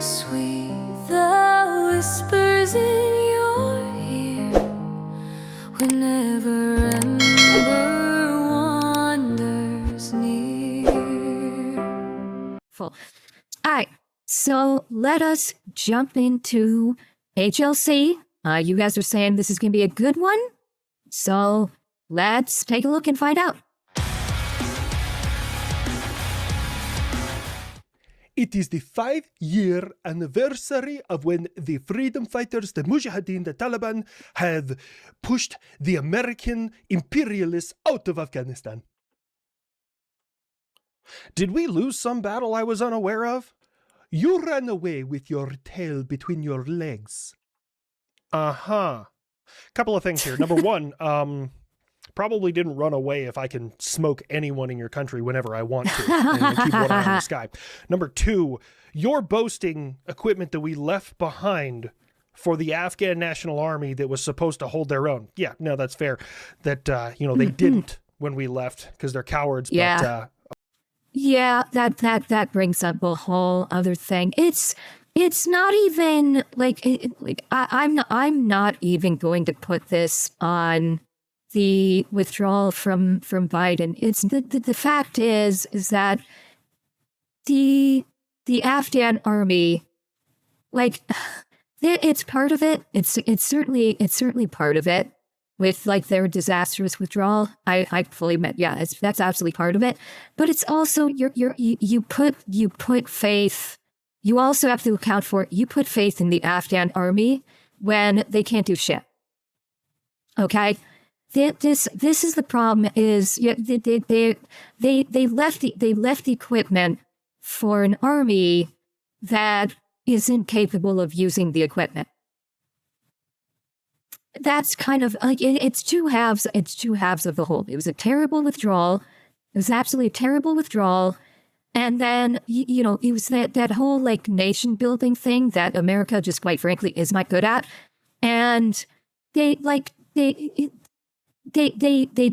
Sweet the whispers in your ear whenever Ember wanders near. Full. Alright, so let us jump into HLC. You guys are saying this is going to be a good one, so let's take a look and find out. It is the 5-year anniversary of when the freedom fighters, the Mujahideen, the Taliban, have pushed the American imperialists out of Afghanistan. Did we lose some battle I was unaware of? You ran away with your tail between your legs. Uh-huh. Couple of things here. Number one, probably didn't run away if I can smoke anyone in your country whenever I want to and keep one eye on the sky. Number two, you're boasting equipment that we left behind for the Afghan National Army that was supposed to hold their own. Yeah, no, that's fair. That, they didn't when we left because they're cowards. Yeah. But, yeah, that brings up a whole other thing. It's not even I'm not even going to put this on the withdrawal from Biden. It's the fact is that the Afghan army, it's part of it. It's certainly part of it with their disastrous withdrawal. I fully admit, yeah, that's absolutely part of it. But it's also you put faith. You also have to account for you put faith in the Afghan army when they can't do shit. Okay. This is the problem. Is they left the equipment for an army that isn't capable of using the equipment. That's kind of it's two halves. It's two halves of the whole. It was a terrible withdrawal. It was absolutely a terrible withdrawal. And then it was that whole nation building thing that America just quite frankly is not good at. And they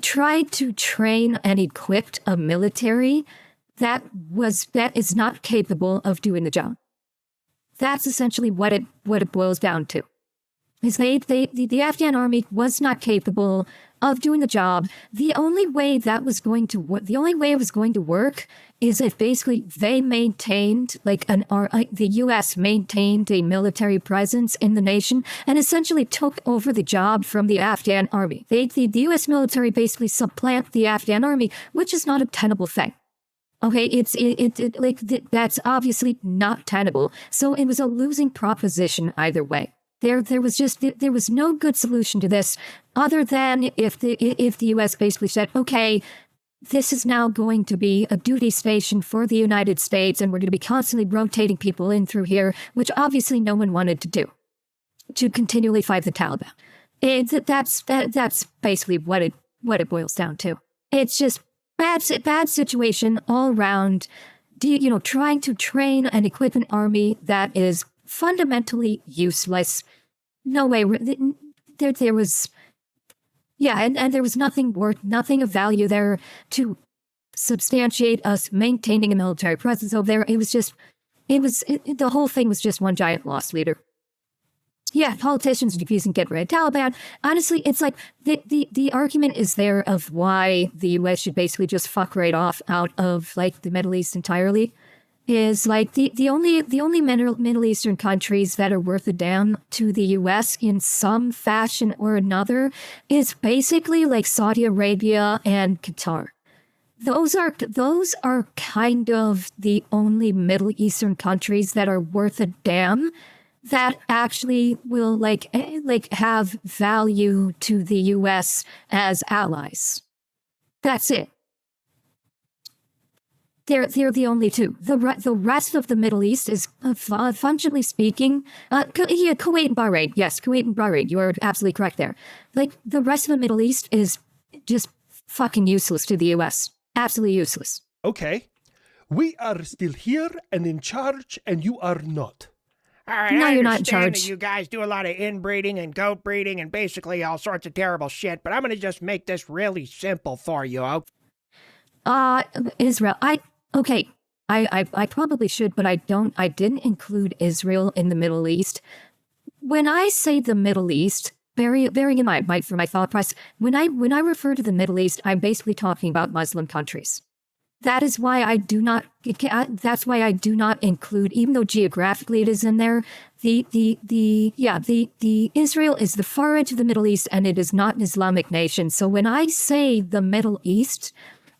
tried to train and equip a military that is not capable of doing the job. That's essentially what it boils down to. Is the Afghan army was not capable of doing the job. The only way it was going to work is if basically they maintained the U.S. maintained a military presence in the nation and essentially took over the job from the Afghan army. The U.S. military basically supplant the Afghan army, which is not a tenable thing. Okay, that's obviously not tenable. So it was a losing proposition either way. There was no good solution to this other than if the U.S. basically said, okay, this is now going to be a duty station for the United States, and we're going to be constantly rotating people in through here, which obviously no one wanted to do, to continually fight the Taliban. That's basically what it boils down to. It's just bad situation all around. Trying to train and equip an army that is fundamentally useless. No way. There was, yeah, and there was nothing of value there to substantiate us maintaining a military presence over there. The whole thing was just one giant loss leader. Yeah, politicians refusing to get rid of Taliban. Honestly, it's the argument is there of why the U.S. should basically just fuck right off out of the Middle East entirely. Is the only Middle Eastern countries that are worth a damn to the U.S. in some fashion or another is basically Saudi Arabia and Qatar. Those are kind of the only Middle Eastern countries that are worth a damn that actually will have value to the U.S. as allies. That's it. They're the only two. The rest of the Middle East is, functionally speaking, Kuwait and Bahrain. Yes, Kuwait and Bahrain. You are absolutely correct there. The rest of the Middle East is just fucking useless to the U.S. Absolutely useless. Okay. We are still here and in charge, and you are not. All right, no, I you're not in understand charge. that you guys do a lot of inbreeding and goat breeding and basically all sorts of terrible shit, but I'm going to just make this really simple for you, okay? Israel, okay. I probably should, but I didn't include Israel in the Middle East. When I say the Middle East, bearing in mind for my thought process, when I refer to the Middle East, I'm basically talking about Muslim countries. That is why I do not. That's why I do not include, even though geographically it is in there. The Israel is the far edge of the Middle East, and it is not an Islamic nation. So when I say the Middle East,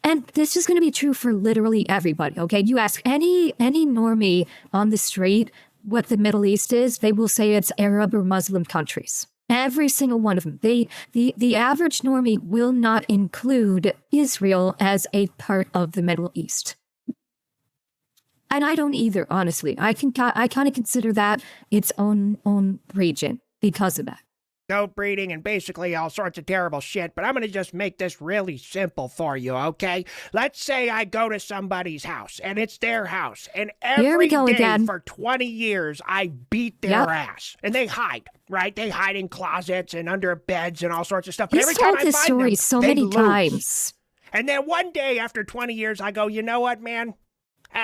and this is going to be true for literally everybody. Okay, you ask any normie on the street what the Middle East is, they will say it's Arab or Muslim countries. Every single one of them. The average normie will not include Israel as a part of the Middle East. And I don't either, honestly. I kind of consider that its own region because of that. Goat breeding and basically all sorts of terrible shit, but I'm gonna just make this really simple for you, okay? Let's say I go to somebody's house, and it's their house, and every day again. for 20 years, I beat their ass. And they hide, right? They hide in closets and under beds and all sorts of stuff. But every time I this find story them, so they many lose. times. And then one day after 20 years, I go, you know what, man?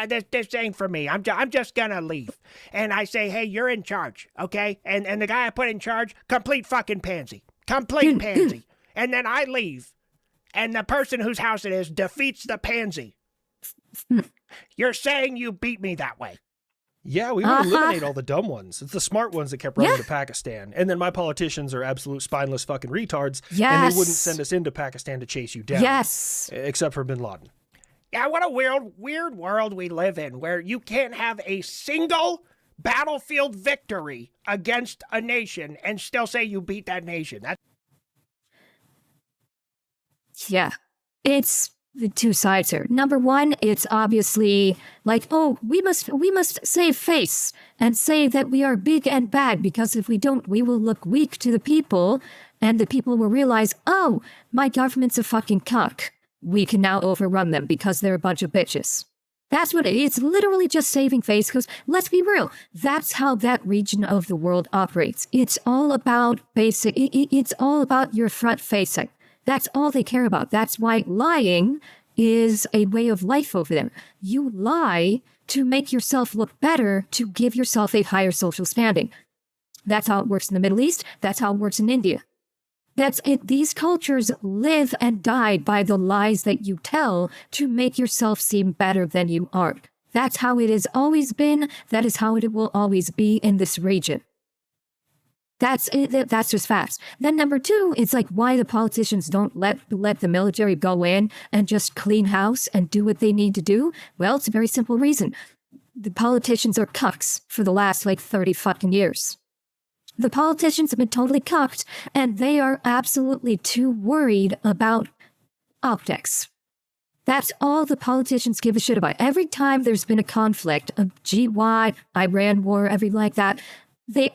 This ain't for me. I'm just gonna leave. And I say, hey, you're in charge, okay? And the guy I put in charge, complete fucking pansy. Complete pansy. And then I leave. And the person whose house it is defeats the pansy. You're saying you beat me that way. Yeah, we would eliminate all the dumb ones. It's the smart ones that kept running to Pakistan. And then my politicians are absolute spineless fucking retards. Yes. And they wouldn't send us into Pakistan to chase you down. Yes. Except for bin Laden. Yeah, what a weird world we live in, where you can't have a single battlefield victory against a nation and still say you beat that nation. Yeah. It's the two sides here. Number one, it's obviously like, oh, we must save face and say that we are big and bad, because if we don't, we will look weak to the people, and the people will realize, oh, my government's a fucking cuck. We can now overrun them because they're a bunch of bitches. That's what it's literally just saving face, because let's be real, that's how that region of the world operates. It's all about it's all about your front facing. That's all they care about. That's why lying is a way of life over there. You lie to make yourself look better, to give yourself a higher social standing. That's how it works in the Middle East. That's how it works in India. That's it. These cultures live and die by the lies that you tell to make yourself seem better than you are. That's how it has always been. That is how it will always be in this region. That's it. That's just facts. Then number two, it's like why the politicians don't let the military go in and just clean house and do what they need to do. Well, it's a very simple reason. The politicians are cucks for the last 30 fucking years. The politicians have been totally cucked, and they are absolutely too worried about optics. That's all the politicians give a shit about. Every time there's been a conflict, a GY, Iran war, everything like that,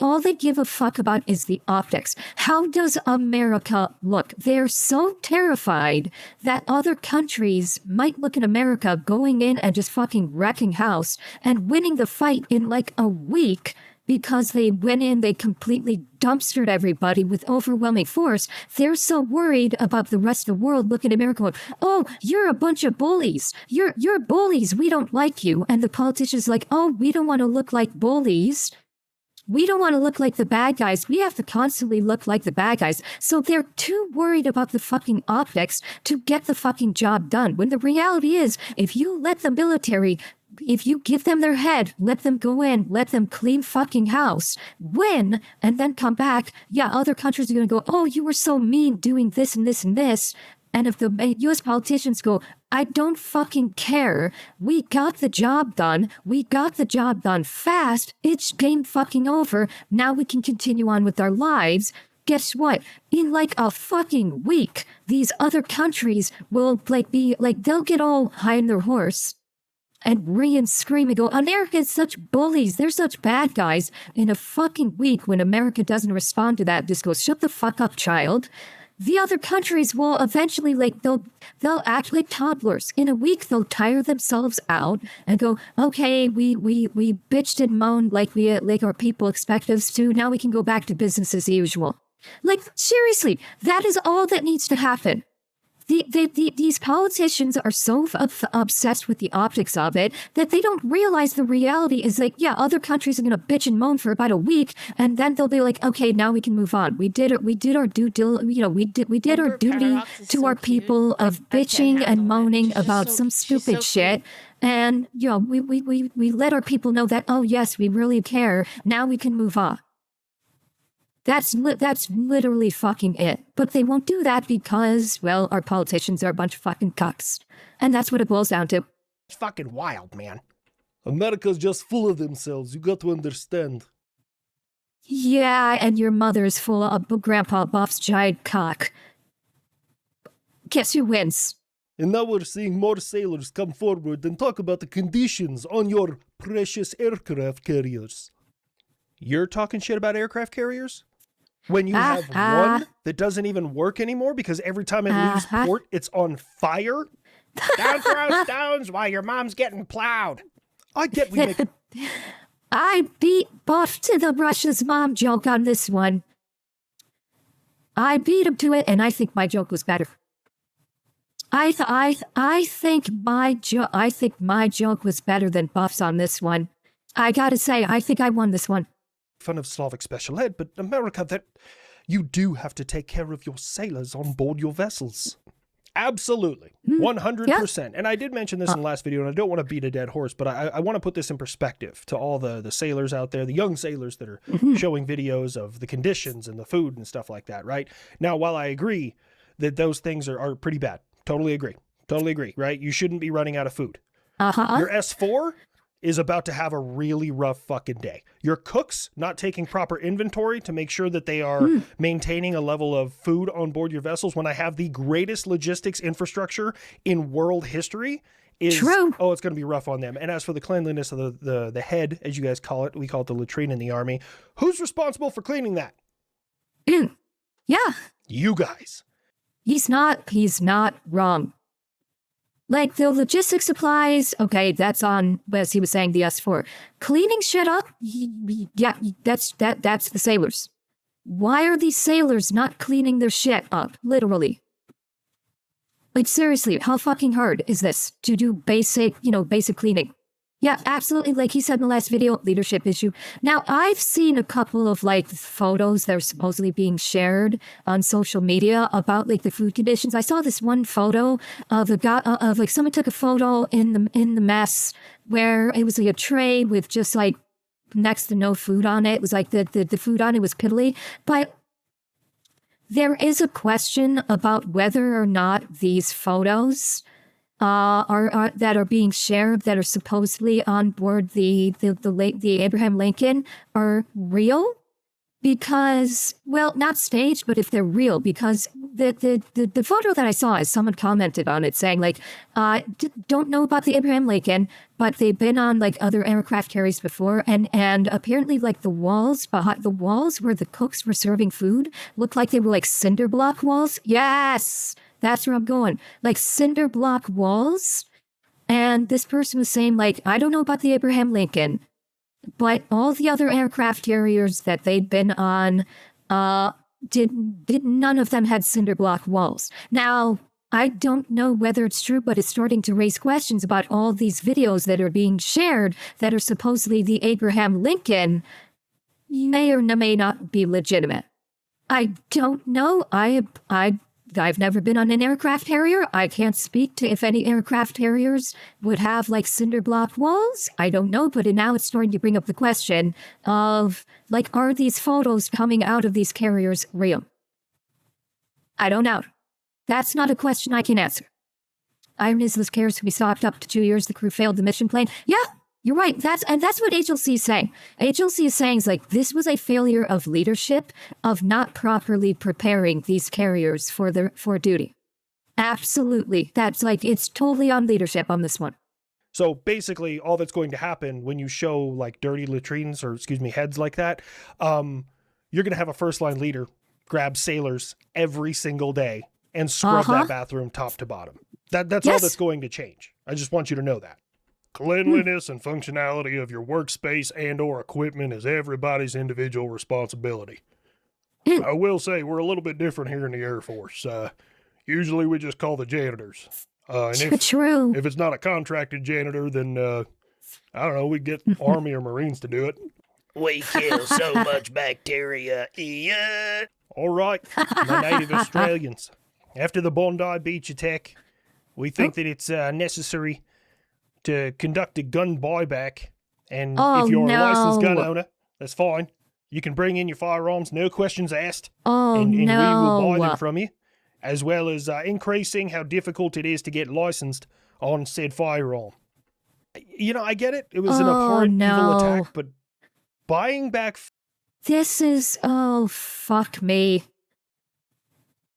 all they give a fuck about is the optics. How does America look? They're so terrified that other countries might look at America going in and just fucking wrecking house and winning the fight in a week. Because they went in, they completely dumpstered everybody with overwhelming force. They're so worried about the rest of the world looking at America going, oh, you're a bunch of bullies. You're bullies. We don't like you. And the politicians are like, oh, we don't want to look like bullies. We don't want to look like the bad guys. We have to constantly look like the bad guys. So they're too worried about the fucking optics to get the fucking job done. When the reality is, if you let the military... If you give them their head, let them go in, let them clean fucking house, win, and then come back, other countries are going to go, oh, you were so mean doing this and this and this. And if the U.S. politicians go, I don't fucking care. We got the job done. We got the job done fast. It's game fucking over. Now we can continue on with our lives. Guess what? In a fucking week, these other countries will they'll get all high on their horse and ring and scream and go, America is such bullies. They're such bad guys. In a fucking week, when America doesn't respond to that, just goes, shut the fuck up, child. The other countries will eventually, they'll act like toddlers. In a week, they'll tire themselves out and go, okay, we bitched and moaned like our people expect us to. Now we can go back to business as usual. Seriously, that is all that needs to happen. These politicians are so obsessed with the optics of it that they don't realize the reality is like, yeah, other countries are going to bitch and moan for about a week, and then they'll be like, okay, now we can move on. We did it. We did our we did our duty to our people of bitching and moaning about some stupid shit. And, we let our people know that, oh, yes, we really care. Now we can move on. That's literally fucking it. But they won't do that because, well, our politicians are a bunch of fucking cucks. And that's what it boils down to. It's fucking wild, man. America's just full of themselves. You got to understand. Yeah, and your mother's full of Grandpa Buff's giant cock. Guess who wins? And now we're seeing more sailors come forward and talk about the conditions on your precious aircraft carriers. You're talking shit about aircraft carriers? When you have one that doesn't even work anymore because every time it leaves port, it's on fire? Don't throw stones while your mom's getting plowed. I get we make... I beat Buff to the Russia's mom joke on this one. I beat him to it, and I think my joke was better. I think my joke was better than Buff's on this one. I gotta say, I think I won this one. Fun of Slavic special ed, but America, that you do have to take care of your sailors on board your vessels. Absolutely. 100%. Yeah. And I did mention this in the last video, and I don't want to beat a dead horse, but I want to put this in perspective to all the sailors out there, the young sailors that are showing videos of the conditions and the food and stuff like that, right? Now, while I agree that those things are pretty bad, totally agree, right? You shouldn't be running out of food. Your S4 is about to have a really rough fucking day. Your cooks not taking proper inventory to make sure that they are maintaining a level of food on board your vessels when I have the greatest logistics infrastructure in world history is, true. Oh, it's going to be rough on them. And as for the cleanliness of the head, as you guys call it, we call it the latrine in the Army. Who's responsible for cleaning that? Yeah. You guys. He's not wrong. Like the logistics supplies, okay, that's on, as he was saying, the S4. Cleaning shit up, yeah, that's the sailors. Why are these sailors not cleaning their shit up, literally? Like, seriously, how fucking hard is this to do basic cleaning? Yeah, absolutely. Like he said in the last video, leadership issue. Now, I've seen a couple of photos that are supposedly being shared on social media about the food conditions. I saw this one photo of a guy someone took a photo in the mess where it was a tray with just next to no food on it. It was the food on it was piddly. But there is a question about whether or not these photos are that are being shared that are supposedly on board the Abraham Lincoln are real, because, well, not staged, but if they're real, because the photo that I saw is someone commented on it saying don't know about the Abraham Lincoln, but they've been on other aircraft carriers before, and apparently the walls behind the walls where the cooks were serving food looked like they were cinder block walls. Yes. That's where I'm going. Cinder block walls. And this person was saying, I don't know about the Abraham Lincoln, but all the other aircraft carriers that they'd been on, none of them had cinder block walls. Now, I don't know whether it's true, but it's starting to raise questions about all these videos that are being shared that are supposedly the Abraham Lincoln may or may not be legitimate. I don't know. I've never been on an aircraft carrier. I can't speak to if any aircraft carriers would have cinder block walls. I don't know, but now it's starting to bring up the question of are these photos coming out of these carriers real? I don't know. That's not a question I can answer. Iron Islas carriers can be stopped up to 2 years. The crew failed the mission plane. Yeah. You're right. That's what HLC is saying. HLC is saying this was a failure of leadership of not properly preparing these carriers for duty. Absolutely. That's it's totally on leadership on this one. So basically all that's going to happen when you show dirty latrines or heads like that, you're going to have a first line leader grab sailors every single day and scrub that bathroom top to bottom. That's all that's going to change. I just want you to know that. Cleanliness and functionality of your workspace and or equipment is everybody's individual responsibility. I will say we're a little bit different here in the Air Force. Usually we just call the janitors. And if True. if it's not a contracted janitor, then I don't know, we get Army or Marines to do it. We kill so much bacteria. Yeah. All right, my native Australians. After the Bondi Beach attack, we think that it's necessary to conduct a gun buyback. And if you're a licensed gun owner, that's fine. You can bring in your firearms, no questions asked. And we will buy them from you, as well as increasing how difficult it is to get licensed on said firearm. You know, I get it. It was an abhorrent evil attack, but buying back... This is... Oh, fuck me.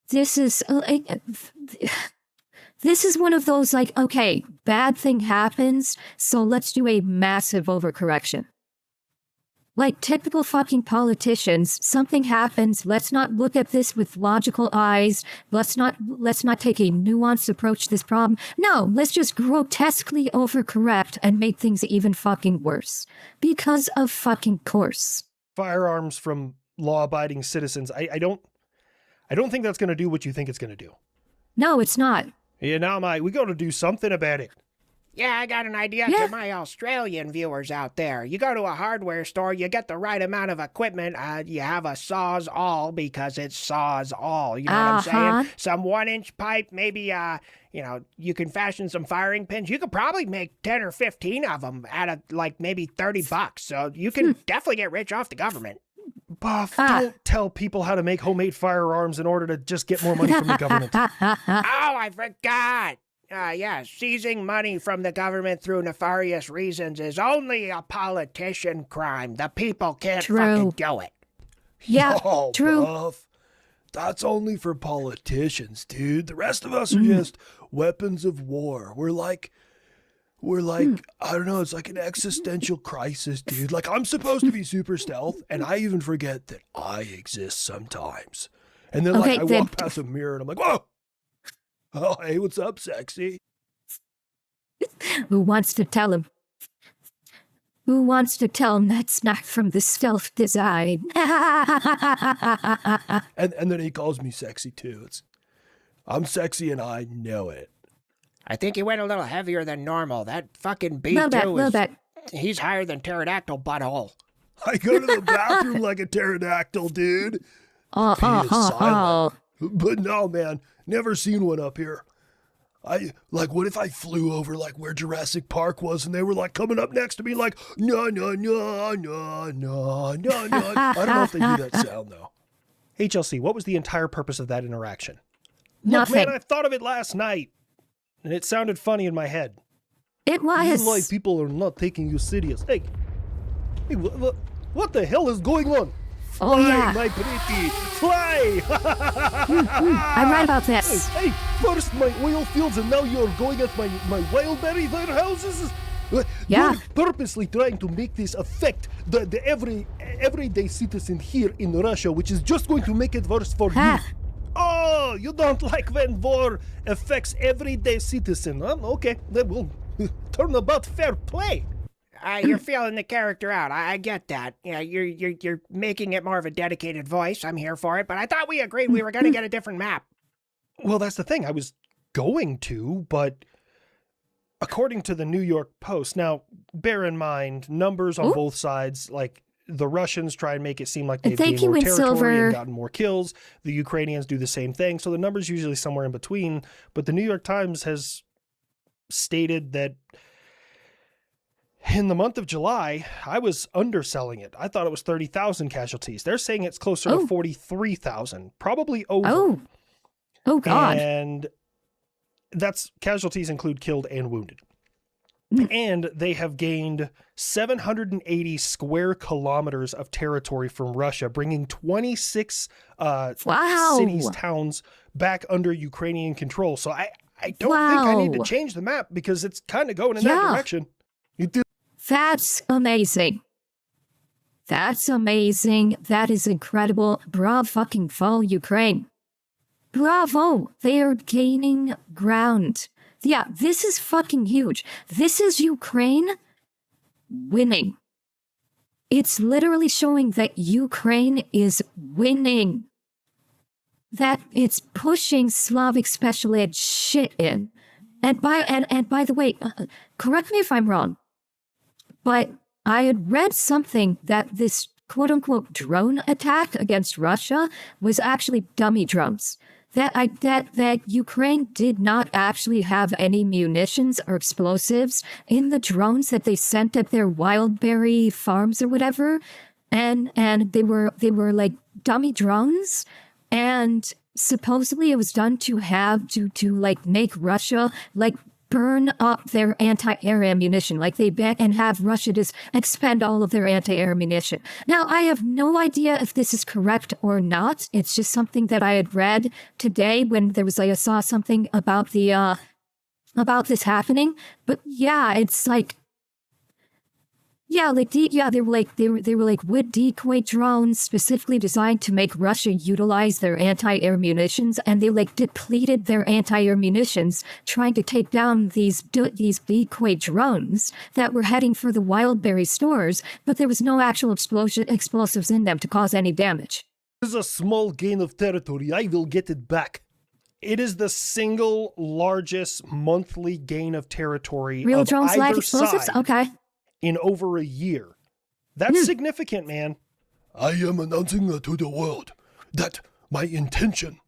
This is... This is one of those, like, okay, bad thing happens, so let's do a massive overcorrection. Like typical fucking politicians, something happens, let's not look at this with logical eyes, let's not take a nuanced approach to this problem. No, let's just grotesquely overcorrect and make things even fucking worse. Because of fucking course. Firearms from law-abiding citizens, I don't think that's going to do what you think it's going to do. No, it's not. Yeah, now, mate, we got to do something about it. Yeah, I got an idea to my Australian viewers out there. You go to a hardware store, you get the right amount of equipment. You have a Sawzall because it saws all. You know what I'm saying? Some 1-inch pipe, maybe, you can fashion some firing pins. You could probably make 10 or 15 of them at maybe $30. So you can definitely get rich off the government. Buff, don't tell people how to make homemade firearms in order to just get more money from the government. Oh, I forgot. Seizing money from the government through nefarious reasons is only a politician crime. The people can't fucking do it. Yeah, true. Buff, that's only for politicians, dude. The rest of us are just weapons of war. We're like, I don't know, it's like an existential crisis, dude. Like, I'm supposed to be super stealth, and I even forget that I exist sometimes. And then, I walk past a mirror, and I'm like, whoa! Oh, hey, what's up, sexy? Who wants to tell him? Who wants to tell him that's not from the stealth design? and then he calls me sexy, too. I'm sexy, and I know it. I think he went a little heavier than normal. That fucking B2 he's higher than pterodactyl butthole. I go to the bathroom like a pterodactyl, dude. Silent. But no, man, never seen one up here. What if I flew over where Jurassic Park was and they were coming up next to me no. I don't know if they do that sound though. HLC, what was the entire purpose of that interaction? Nothing. Look, man, I thought of it last night and it sounded funny in my head. It was. This is why people are not taking you serious. Hey, what the hell is going on? Oh, fly, yeah. my pretty, fly! I'm right about this. Hey, first my oil fields and now you're going at my wildberry warehouses? Yeah. You're purposely trying to make this affect the everyday citizen here in Russia, which is just going to make it worse for you. Oh, you don't like when war affects everyday citizen, huh? Okay, then we'll turn about fair play. You're feeling the character out. I get that. Yeah, you're making it more of a dedicated voice. I'm here for it. But I thought we agreed we were going to get a different map. Well, that's the thing. I was going to, but according to the New York Post, now bear in mind numbers on both sides. The Russians try and make it seem like they've gained more territory and gotten more kills. The Ukrainians do the same thing. So the number's usually somewhere in between. But the New York Times has stated that in the month of July, I was underselling it. I thought it was 30,000 casualties. They're saying it's closer to 43,000, probably over. Oh, God. And that's casualties include killed and wounded. And they have gained 780 square kilometers of territory from Russia, bringing 26 cities, towns back under Ukrainian control. So I don't think I need to change the map because it's kind of going in that direction. That's amazing. That's amazing. That is incredible. Bravo, Ukraine. Bravo. They are gaining ground. Yeah, this is fucking huge. This is Ukraine winning. It's literally showing that Ukraine is winning. that it's pushing Slavic special ed shit in. And by the way, correct me if I'm wrong, but I had read something that this quote-unquote drone attack against Russia was actually dummy drones. That Ukraine did not actually have any munitions or explosives in the drones that they sent at their wildberry farms or whatever, and they were like dummy drones, and supposedly it was done to like make Russia like burn up their anti-air ammunition, like they bet, and have Russia just expend all of their anti-air ammunition. Now, I have no idea if this is correct or not. It's just something that I had read today when there was like I saw something about the about this happening. But yeah, it's like they were like wood decoy drones specifically designed to make Russia utilize their anti-air munitions, and they like depleted their anti-air munitions trying to take down these decoy drones that were heading for the wildberry stores, but there was no actual explosives in them to cause any damage. This is a small gain of territory. I will get it back. It is the single largest monthly gain of territory Real of drones lack either explosives? side Okay. in over a year. That's significant, man. I am announcing to the world that my intention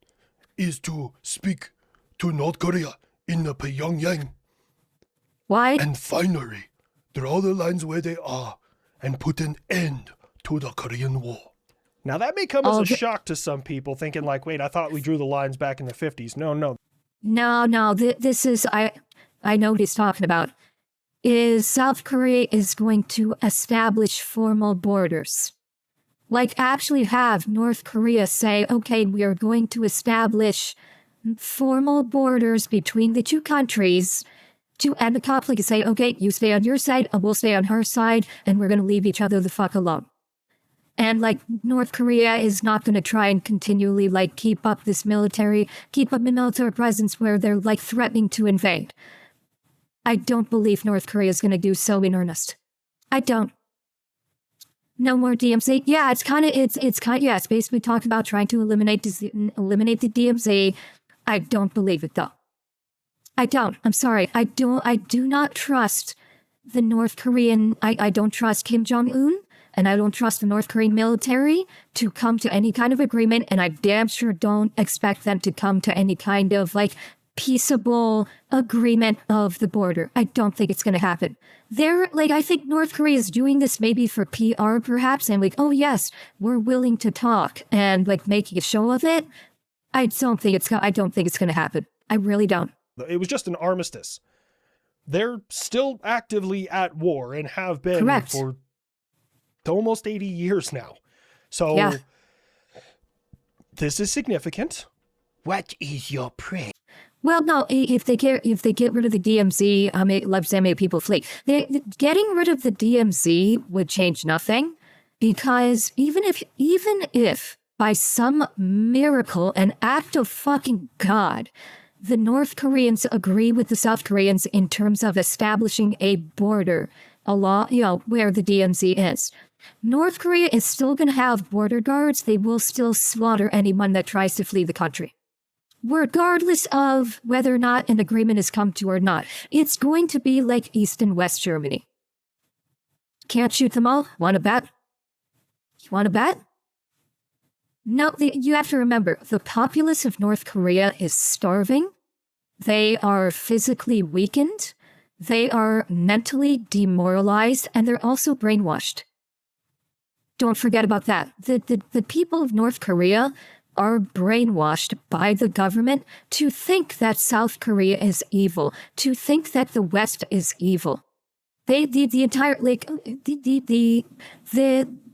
is to speak to North Korea in the Pyongyang Why? and finally draw the lines where they are and put an end to the Korean War. Now that may come as a shock to some people, thinking like, wait, I thought we drew the lines back in the 50s. No. No, this is, I know what he's talking about. Is South Korea is going to establish formal borders. Like actually have North Korea say, okay, we are going to establish formal borders between the two countries to end the conflict and say, okay, you stay on your side, and we'll stay on her side, and we're going to leave each other the fuck alone. And like North Korea is not going to try and continually like keep up a military presence where they're like threatening to invade. I don't believe North Korea is going to do so in earnest. I don't. No more DMZ. Yeah, it's basically talking about trying to eliminate the DMZ. I don't believe it though. I don't. I'm sorry. I do not trust the North Korean. I don't trust Kim Jong-un, and I don't trust the North Korean military to come to any kind of agreement, and I damn sure don't expect them to come to any kind of like peaceable agreement of the border. I don't think it's going to happen. I think North Korea is doing this maybe for PR perhaps, and like, oh yes, we're willing to talk, and like making a show of it. I don't think it's going to happen. I really don't. It was just an armistice. They're still actively at war and have been Correct. for almost 80 years now. So Yeah. This is significant. What is your prayer? Well, no. If they get rid of the DMZ, let's say many people flee. Getting rid of the DMZ would change nothing, because even if by some miracle, an act of fucking God, the North Koreans agree with the South Koreans in terms of establishing a border along, where the DMZ is, North Korea is still going to have border guards. They will still slaughter anyone that tries to flee the country, regardless of whether or not an agreement is come to or not. It's going to be like East and West Germany. Can't shoot them all. Want to bet? You want to bet? No, you have to remember, the populace of North Korea is starving. They are physically weakened. They are mentally demoralized, and they're also brainwashed. Don't forget about that. The people of North Korea are brainwashed by the government to think that South Korea is evil, to think that the West is evil.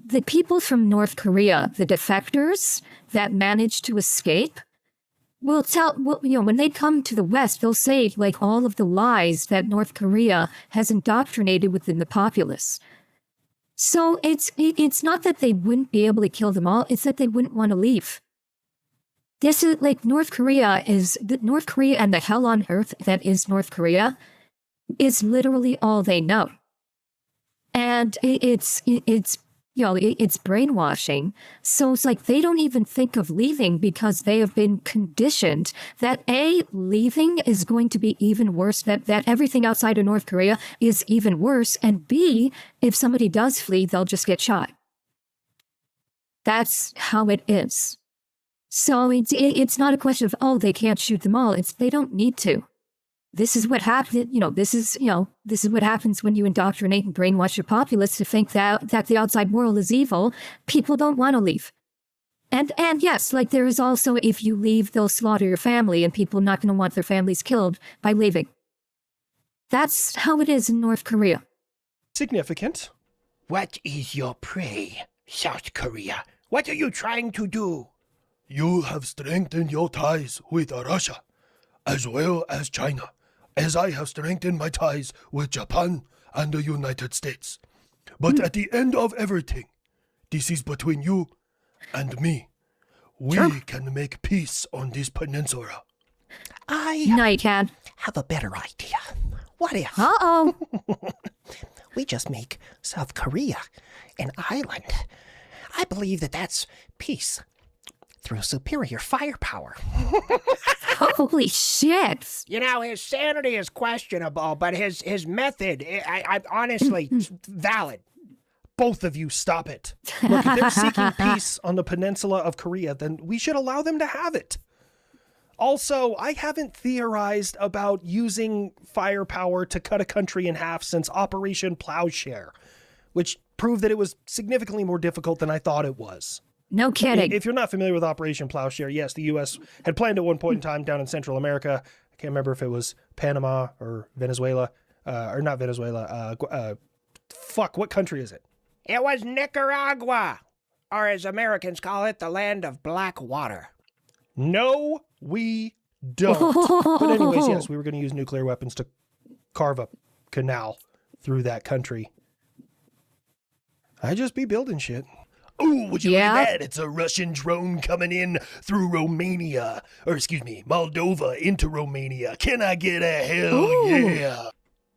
The people from North Korea, the defectors that managed to escape, will when they come to the West, they'll say like all of the lies that North Korea has indoctrinated within the populace. So it's not that they wouldn't be able to kill them all, it's that they wouldn't want to leave. This is like North Korea and the hell on earth that is North Korea is literally all they know. And it's it's brainwashing. So it's like they don't even think of leaving because they have been conditioned that A, leaving is going to be even worse, that everything outside of North Korea is even worse, and B, if somebody does flee, they'll just get shot. That's how it is. So it's not a question of, oh, they can't shoot them all. It's they don't need to. This is what happens, this is what happens when you indoctrinate and brainwash your populace to think that the outside world is evil. People don't want to leave. And yes, like there is also, if you leave, they'll slaughter your family, and people are not going to want their families killed by leaving. That's how it is in North Korea. Significant. What is your prey, South Korea? What are you trying to do? You have strengthened your ties with Russia, as well as China, as I have strengthened my ties with Japan and the United States. But at the end of everything, this is between you and me. We can make peace on this peninsula. No, you can't. Have a better idea. What if Uh-oh. we just make South Korea an island? I believe that's peace through superior firepower. Holy shit. His sanity is questionable, but his method, I honestly, valid. Both of you, stop it. Look, if they're seeking peace on the peninsula of Korea, then we should allow them to have it. Also, I haven't theorized about using firepower to cut a country in half since Operation Plowshare, which proved that it was significantly more difficult than I thought it was. No kidding. If you're not familiar with Operation Plowshare, yes, the U.S. had planned at one point in time down in Central America. I can't remember if it was Panama or Venezuela, or not Venezuela. What country is it? It was Nicaragua, or as Americans call it, the land of black water. No, we don't. But anyways, yes, we were going to use nuclear weapons to carve a canal through that country. I just be building shit. Oh, would you look at that? It's a Russian drone coming in through Romania. Or excuse me, Moldova into Romania. Can I get a hell yeah?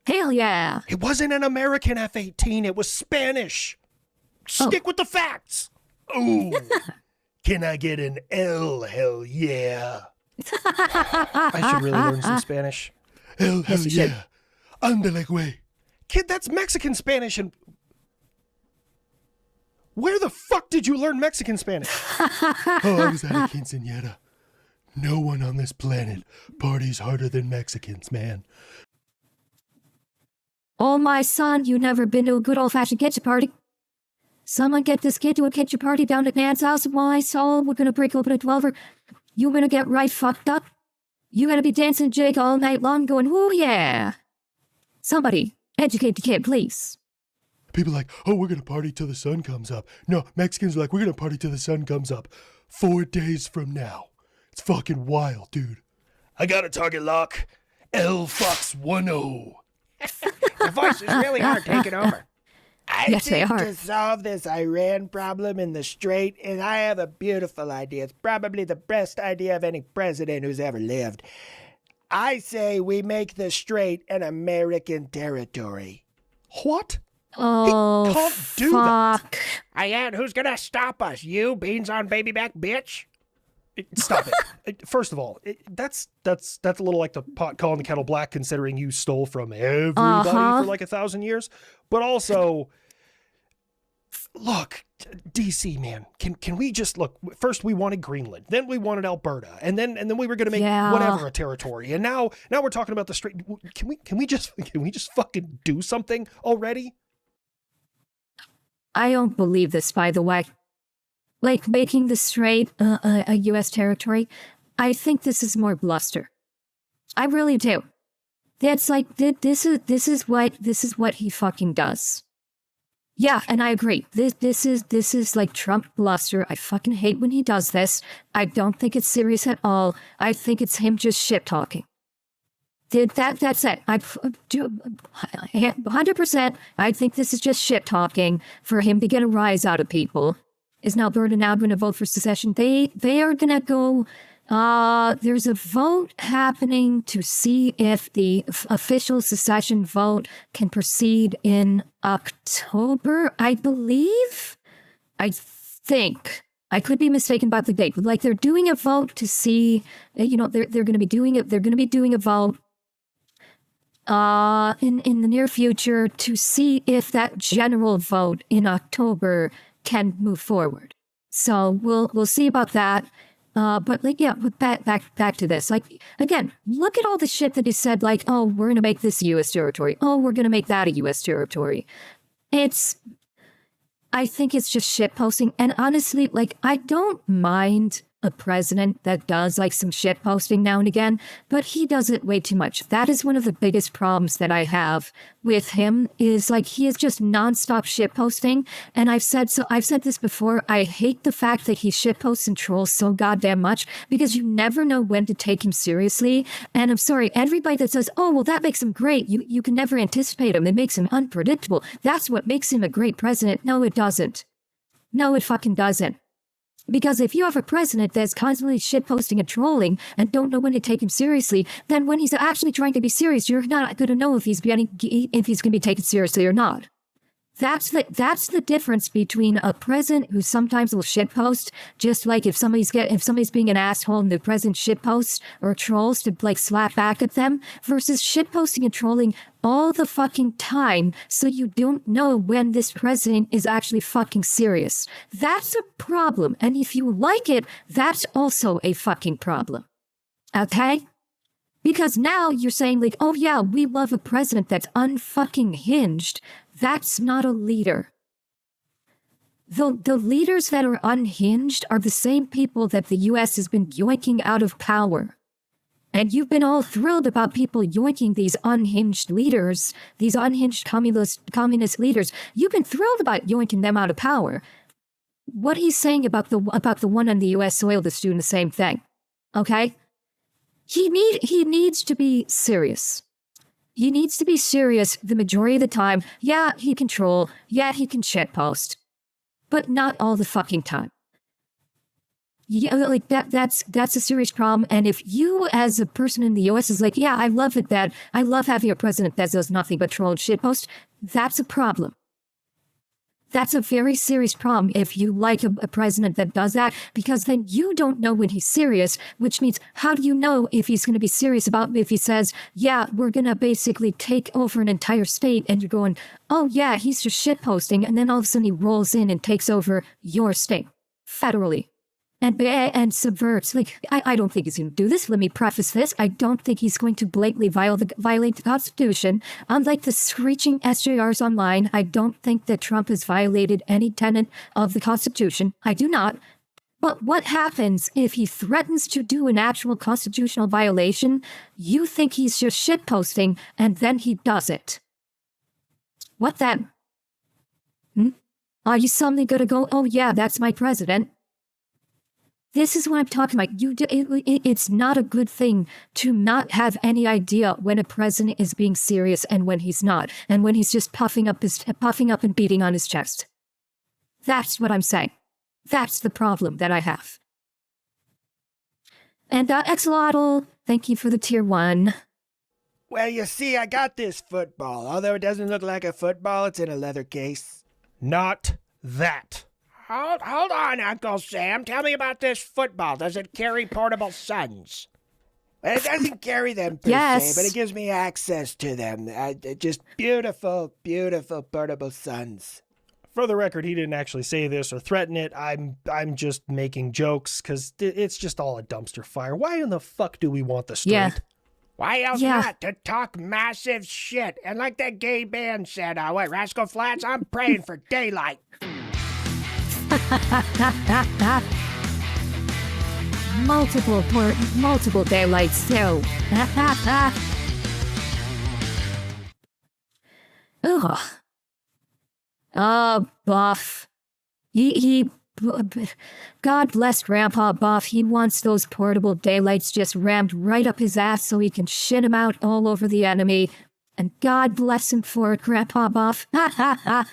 Hell yeah. It wasn't an American F-18, it was Spanish. Stick with the facts. Oh, can I get an hell yeah? I should really learn some Spanish. Hell yeah. Ándale, güey. Kid, that's Mexican Spanish, and where the fuck did you learn Mexican Spanish? Oh, I was at a quinceañera. No one on this planet parties harder than Mexicans, man. Oh, my son, you never been to a good old-fashioned kitchen party? Someone get this kid to a kitchen party down at Nan's house. Why, so we're gonna break open a 12er. You gonna get right fucked up? You gonna be dancing jig all night long going, ooh, yeah. Somebody, educate the kid, please. People are like, oh, we're gonna party till the sun comes up. No, Mexicans are like, we're gonna party till the sun comes up. 4 days from now. It's fucking wild, dude. I got a target lock. L Fox 10. The voices really are taking over. Yes, they are. To solve this Iran problem in the Strait, and I have a beautiful idea. It's probably the best idea of any president who's ever lived. I say we make the Strait an American territory. What? Oh, can't do that. fuck. And who's gonna stop us? You, beans on baby back bitch? Stop it. First of all, that's a little like the pot calling the kettle black, considering you stole from everybody for like 1,000 years. But also, look, DC, man, can we just look? First, we wanted Greenland, then we wanted Alberta, and then we were gonna make whatever a territory, and now we're talking about the Strait. Can we just fucking do something already? I don't believe this, by the way. Like making the Strait a U.S. territory, I think this is more bluster. I really do. That's like this is what he fucking does. Yeah, and I agree. This is like Trump bluster. I fucking hate when he does this. I don't think it's serious at all. I think it's him just shit talking. That's it. I do 100%. I think this is just shit talking for him to get a rise out of people. Is now Alberta now going to vote for secession? They are going to go. There's a vote happening to see if the official secession vote can proceed in October, I believe. I think, I could be mistaken about the date, but like they're doing a vote to see, they're going to be doing it. They're going to be doing a vote in the near future to see if that general vote in October can move forward. So we'll see about that. But back to this. Like, again, look at all the shit that he said, like, oh, we're going to make this U.S. territory. Oh, we're going to make that a U.S. territory. I think it's just shit posting. And honestly, like, I don't mind a president that does like some shit posting now and again, but he does it way too much. That is one of the biggest problems that I have with him is like he is just nonstop shit posting. And I've said this before. I hate the fact that he shit posts and trolls so goddamn much because you never know when to take him seriously. And I'm sorry, everybody that says, oh, well, that makes him great. You can never anticipate him. It makes him unpredictable. That's what makes him a great president. No, it doesn't. No, it fucking doesn't. Because if you have a president that's constantly shitposting and trolling and don't know when to take him seriously, then when he's actually trying to be serious, you're not going to know if he's going to be taken seriously or not. That's the difference between a president who sometimes will shitpost, just like if somebody's being an asshole and the president shitposts or trolls to like slap back at them, versus shitposting and trolling all the fucking time so you don't know when this president is actually fucking serious. That's a problem. And if you like it, that's also a fucking problem. Okay? Because now you're saying like, oh yeah, we love a president that's unfucking hinged. That's not a leader. The leaders that are unhinged are the same people that the U.S. has been yoinking out of power. And you've been all thrilled about people yoinking these unhinged leaders, these unhinged communist leaders. You've been thrilled about yoinking them out of power. What he's saying about the one on the U.S. soil that's doing the same thing, okay? He needs to be serious. He needs to be serious the majority of the time. Yeah, he can troll. Yeah, he can shitpost. But not all the fucking time. Yeah, like that's a serious problem. And if you as a person in the US is like, yeah, I love having a president that does nothing but troll and shitpost, that's a problem. That's a very serious problem if you like a president that does that, because then you don't know when he's serious, which means how do you know if he's going to be serious about if he says, yeah, we're going to basically take over an entire state, and you're going, oh yeah, he's just shitposting, and then all of a sudden he rolls in and takes over your state federally. And subverts. Like, I don't think he's going to do this. Let me preface this. I don't think he's going to blatantly violate the Constitution. Unlike the screeching SJRs online, I don't think that Trump has violated any tenet of the Constitution. I do not. But what happens if he threatens to do an actual constitutional violation? You think he's just shitposting, and then he does it. What then? Are you suddenly going to go, oh yeah, that's my president? This is what I'm talking about. It's not a good thing to not have any idea when a president is being serious and when he's not, and when he's just puffing up and beating on his chest. That's what I'm saying. That's the problem that I have. And Exolotl, thank you for the tier 1. Well, you see, I got this football. Although it doesn't look like a football, it's in a leather case. Not that. Hold on, Uncle Sam. Tell me about this football. Does it carry portable suns? Well, it doesn't carry them per se, but it gives me access to them. Just beautiful, beautiful portable suns. For the record, he didn't actually say this or threaten it. I'm just making jokes because it's just all a dumpster fire. Why in the fuck do we want the straight? Yeah. Why else not? To talk massive shit. And like that gay band said, Rascal Flatts, I'm praying for daylight. multiple daylights too. Ugh. Buff. God bless Grandpa Buff. He wants those portable daylights just rammed right up his ass so he can shit him out all over the enemy. And God bless him for it, Grandpa Buff. Ha ha ha.